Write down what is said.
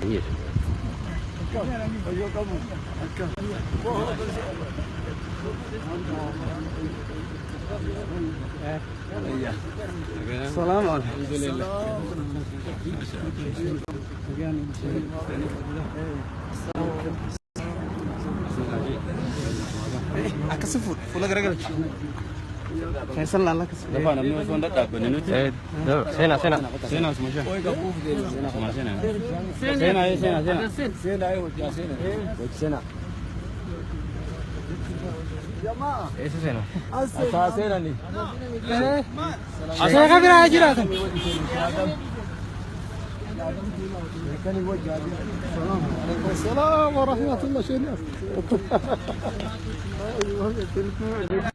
Iya. Salam alhamdulillah. Akasifut, pula gara-gara. Saya salah lah kesini. Dapat nama tuan datang ke ni tu. Sena. Sena semua je. Semua sena. Sena. Ese Sena. Asal sena ni. Saya kafir aja lah. Assalamualaikum warahmatullahi wabarakatuh.